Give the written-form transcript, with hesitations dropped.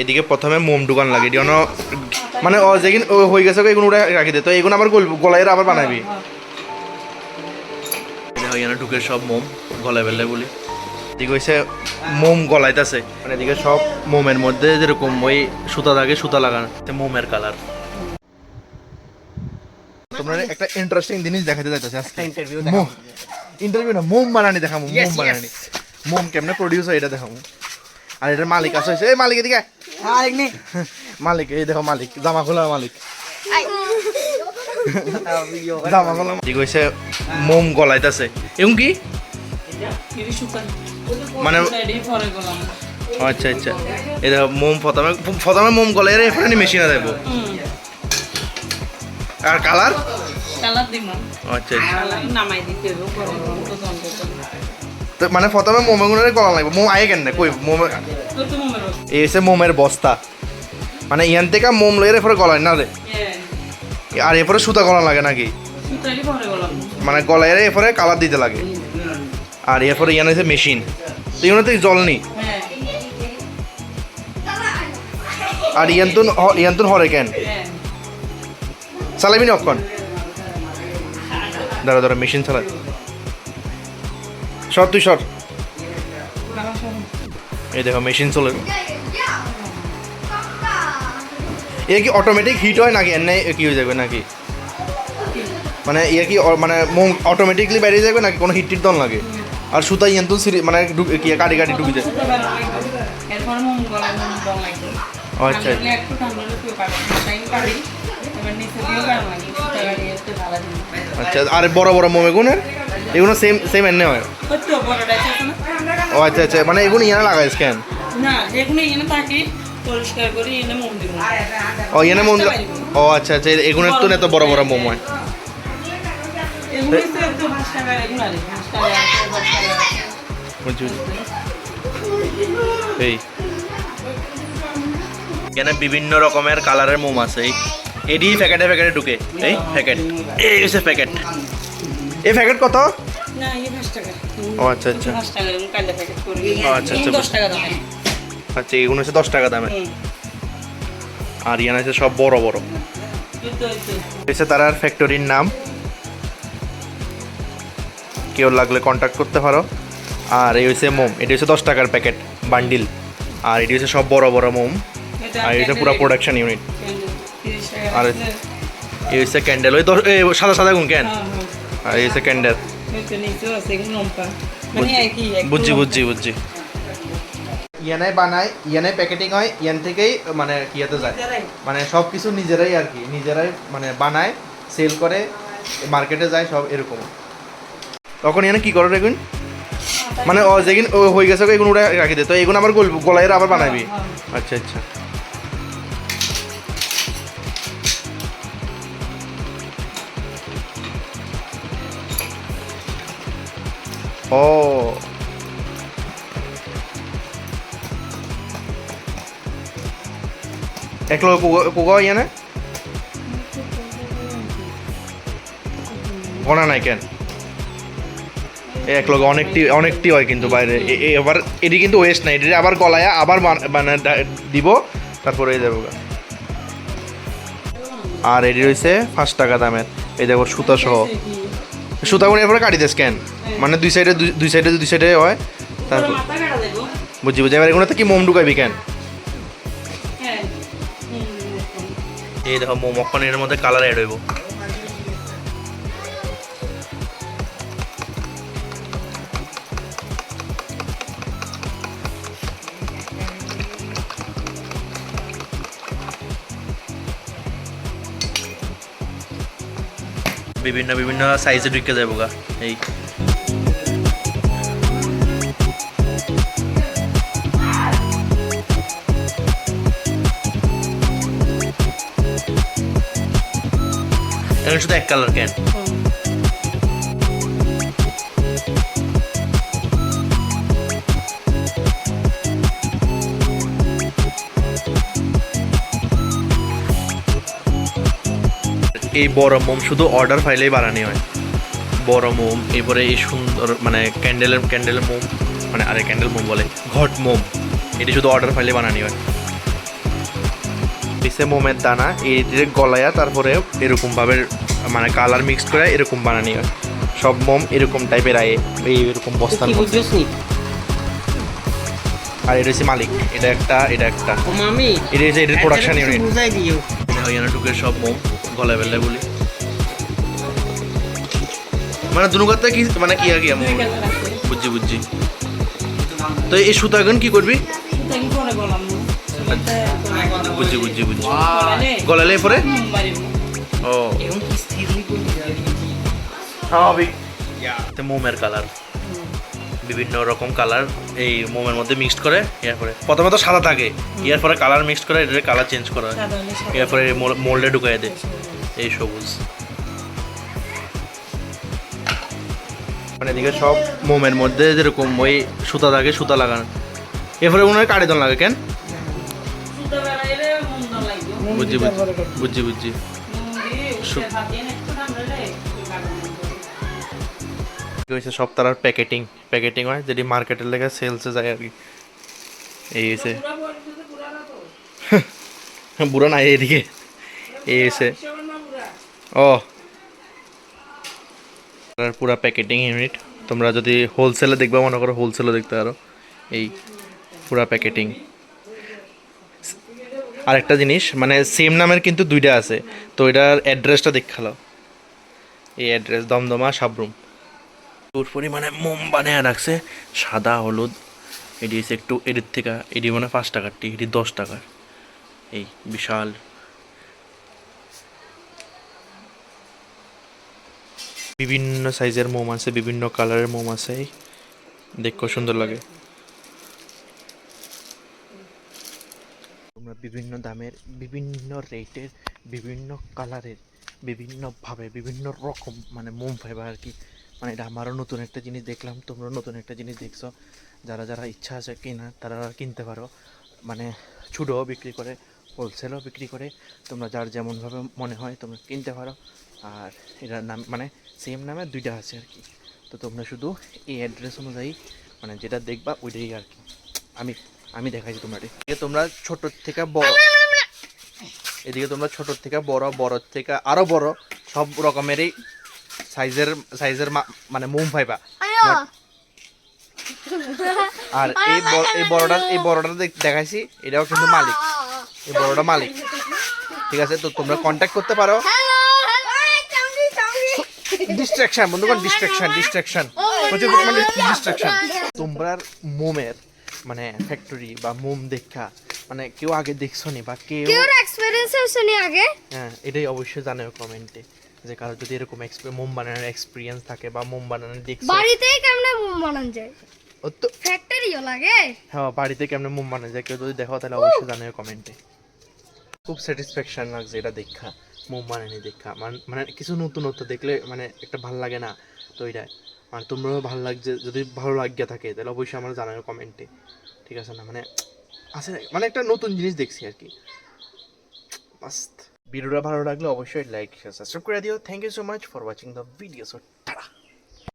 এদিকে প্রথমে মোম দোকান লাগে এটি মানে যেদিন হয়ে গেছে এগুলো রাখি দে তো এগুলো আবার গলায় আবার বানাবি এখানে ঢুকে সব মোম গলায় বেলে বলি এদিকে হচ্ছে মোম গলাইতেছে মানে এদিকে সব মোমের মধ্যে যেরকম ওই সুতা থাকে সুতা লাগানো মোমের কালার তোমরা একটা ইন্টারেস্টিং জিনিস দেখাতে যাইতেছে আজকে ইন্টারভিউ না মোম বানানি দেখাবো মোম বানানি মোম কেমনে প্রডিউস হয় এটা দেখাবো আর এটার মালিক আছে এই মালিক এদিকে মালিক এই দেখো মালিক জামা খোলার মালিক জামা খোলা ঠিক হয়েছে মোম গলাইতেছে এবং কি মানে আচ্ছা আচ্ছা এই দেখো মোম প্রথমে মোম গলাই এখানে মেশিনে দেবো আর কালার আচ্ছা তো মানে প্রথমে মোমের গলা লাগবে মোম আগে কেন কই মোম এই হচ্ছে মোমের বস্তা মানে ইয়ান থেকে মোম লইয়ে এরপরে গলায় না রে আর এরপরে সুতা গলা লাগে নাকি মানে গলায় এরপরে কালার দিতে লাগে আর এরপরে ইয়ান হচ্ছে মেশিন তো ইয়ান তো জল নেই আর ইয়ান্তুন হরে কেন চালাবি না অক্ষণ দাঁড়া মেশিন চালা শর্ট তুই শর্ট এই দেখো মেশিন চলে এ কি অটোমেটিক হিট হয় নাকি এনে কি হয়ে যাবে নাকি মানে ইয়ে কি মানে মোম অটোমেটিকলি বেরিয়ে যাবে নাকি কোনো হিট টিট দন লাগে আর সুতা ইয়ান্তু মানে কি কাটি কাটি ঢুকে যায় আচ্ছা আচ্ছা আর বড় বড় মোম এগুনের এগুলো সেম সেম এনে হয় ও আচ্ছা আচ্ছা মানে এগুলো ইয়ানা লাগাইস কেন ও ইয়ানে মোম ও আচ্ছা আচ্ছা এগুনের তো এত বড় বড় মোম হয় এই এখানে বিভিন্ন রকমের কালারের মোম আছে এটি প্যাকেটে প্যাকেটে ঢুকে এই প্যাকেট এই হচ্ছে প্যাকেট এই প্যাকেট কত ও আচ্ছা আচ্ছা আচ্ছা আচ্ছা আচ্ছা এগুলো হচ্ছে 10 টাকা দামের আর ইয়ান আছে সব বড় বড় হচ্ছে তার ফ্যাক্টরির নাম কেউ লাগলে কন্ট্যাক্ট করতে পারো আর এই হচ্ছে মোম এটি হচ্ছে 10 টাকার প্যাকেট বান্ডিল আর এটি হচ্ছে সব বড় বড় মোম আর এটা পুরো প্রোডাকশন ইউনিট আর এই হচ্ছে ক্যান্ডেল ওই সাদা সাদা গুণ কেন আর এই হচ্ছে ক্যান্ডেল বুঝছি বুঝছি বুঝছি ইয়ানে বানায় ইয়ানে প্যাকেটিং হয় ইয়ান থেকেই মানে কিয়াতে যায় মানে সব কিছু নিজেরাই আর কি নিজেরাই মানে বানায় সেল করে মার্কেটে যায় সব এরকম তখন ইয়ানে কি করে দেখুন মানে যেদিন হয়ে গেছে এগুলো রাখি দে তো এগুলো আবার গলায় আবার বানাবি আচ্ছা আচ্ছা ও এক লোক পোকা ইয়ানে গনা নাই কেন এক লোক অনেকটি হয় কিন্তু বাইরে এবার এটি কিন্তু ওয়েস্ট নাই এটি আবার গলায় আবার মানে দিব তারপরে এই যাবো আর এটি রয়েছে 5 টাকা দামের এই দেখো সুতা সহ সুতাগুলো এরপরে কাটি দেস কেন মানে দুই সাইডে হয় তারপর বুঝছি এবার এগুলোতে কি মোম ঢুকাবি কেন এই দেখো মোম অক্ষণ এর মধ্যে কালার অ্যাড হইব বিভিন্ন বিভিন্ন সাইজে ঢুকে যাবো গা এই শুধু এক কালার কেন এই বড় মোম শুধু অর্ডার ফাইলেই বানানো হয় বড় মোম এরপরে এই সুন্দর মানে ক্যান্ডেলের মোম মানে আরে ক্যান্ডেল মোম বলে ঘট মোম এটি শুধু অর্ডার ফাইলে বানানো হয় নিচে মোমের দানা এই গলায়া তারপরে এরকম ভাবে মানে কালার মিক্স করে এরকম বানানি হয় সব মোম এরকম টাইপের আয় এরকম বস্তার মধ্যে আর এটা হচ্ছে মালিক এটা একটা এটা হচ্ছে এটার প্রোডাকশন ইউনিট টুকের সব মোম গলায় বেলায় বলি মানে দুনুকাতে কি মানে কি আর কি বুঝছি তো এই সুতাগুন কি করবি বুঝছি গলালে পরে ও স্বাভাবিক মোমের কালার বিভিন্ন রকম কালার এই মোমের মধ্যে মিক্সড করে এরপরে প্রথমে তো সাদা থাকে এরপরে কালার মিক্সড করে এটার কালার চেঞ্জ করা হয় এরপরে মোল্ডে ঢুকাই দেয় এই সবুজ মানে এদিকে সব মোমের মধ্যে যেরকম ওই সুতা থাকে সুতা লাগানো এরপরে মনে হয় কারিদন লাগে কেন বুঝছি সব তার প্যাকেটিং হয় যেটি মার্কেটের লেগে সেলসে যায় আর কি এই এসে বুড়ো নাই এদিকে এই এসে ও পুরা প্যাকেটিং ইউনিট তোমরা যদি হোলসেলে দেখবা মনে করো হোলসেলও দেখতে পারো এই পুরা প্যাকেটিং আরেকটা জিনিস মানে সেম নামের কিন্তু দুইটা আছে তো এটার অ্যাড্রেসটা দেখালো এই অ্যাড্রেস দমদমা সাবরুম তোর পরিমাণে মোম বানিয়ে রাখছে সাদা হলুদ এটি এসে একটু এডির থেকে এটি মানে 5 টাকার টি এটি 10 টাকার এই বিশাল বিভিন্ন সাইজের মোম আছে বিভিন্ন কালারের মোম আছে দেখো সুন্দর লাগে তোমরা বিভিন্ন দামের বিভিন্ন রেটের বিভিন্ন কালারের বিভিন্নভাবে বিভিন্ন রকম মানে মোম পাইবা আর কি মানে এটা আমারও নতুন একটা জিনিস দেখলাম তোমরা নতুন একটা জিনিস দেখছো যারা ইচ্ছা আছে কিনা তারা কিনতে পারো মানে ছোটও বিক্রি করে হোলসেলও বিক্রি করে তোমরা যার যেমনভাবে মনে হয় তোমরা কিনতে পারো আর এটার নাম মানে সেম নামে দুইটা আছে আর কি তো তোমরা শুধু এই অ্যাড্রেস অনুযায়ী মানে যেটা দেখবা ওইটাই আর কি আমি দেখাইছি তোমরা এদিকে তোমরা ছোট থেকে বড় এদিকে তোমরা ছোট থেকে বড় থেকে আরো বড় সব রকমেরই সাইজের মানে মোম পাইবা আর এই বড়টা দেখাইছি এটাও কিন্তু মালিক এই বড়টা মালিক ঠিক আছে তো তোমরা কন্ট্যাক্ট করতে পারো ডিস্ট্রাকশন বন্ধুগণ ডিস্ট্রাকশন তোমরা মোমের মানে ফ্যাক্টরি বা মোম দেখা মানে কেউ আগে দেখছো নি বা কেউ এক্সপেরিয়েন্স হয়েছে নি আগে হ্যাঁ এটাই অবশ্যই জানাও কমেন্টে যে কারো যদি এরকম মোম বানানোর এক্সপেরিয়েন্স থাকে বা মোম বানানোর দেখছো বাড়িতেই কেমনে মোম বানানো যায় ও তো ফ্যাক্টরিও লাগে হ্যাঁ বাড়িতে কেমনে মোম বানানো যায় কেউ যদি দেখো তাহলে অবশ্যই জানাও কমেন্টে খুব স্যাটিসফ্যাকশন লাগছে এটা দেখা মোম বানানি দেখা মানে কিছু নতুনত্ব দেখলে মানে একটা ভালো লাগে না তো এটাই মানে তোমরাও ভালো লাগছে যদি ভালো লাগিয়ে থাকে তাহলে অবশ্যই আমার জানাও কমেন্টে ঠিক আছে না মানে আছে মানে একটা নতুন জিনিস দেখছি আর কি মাস্ত ভিডিওটা ভালো লাগলে অবশ্যই লাইক শেয়ার সাবস্ক্রাইব করে দিও thank you so much for watching the video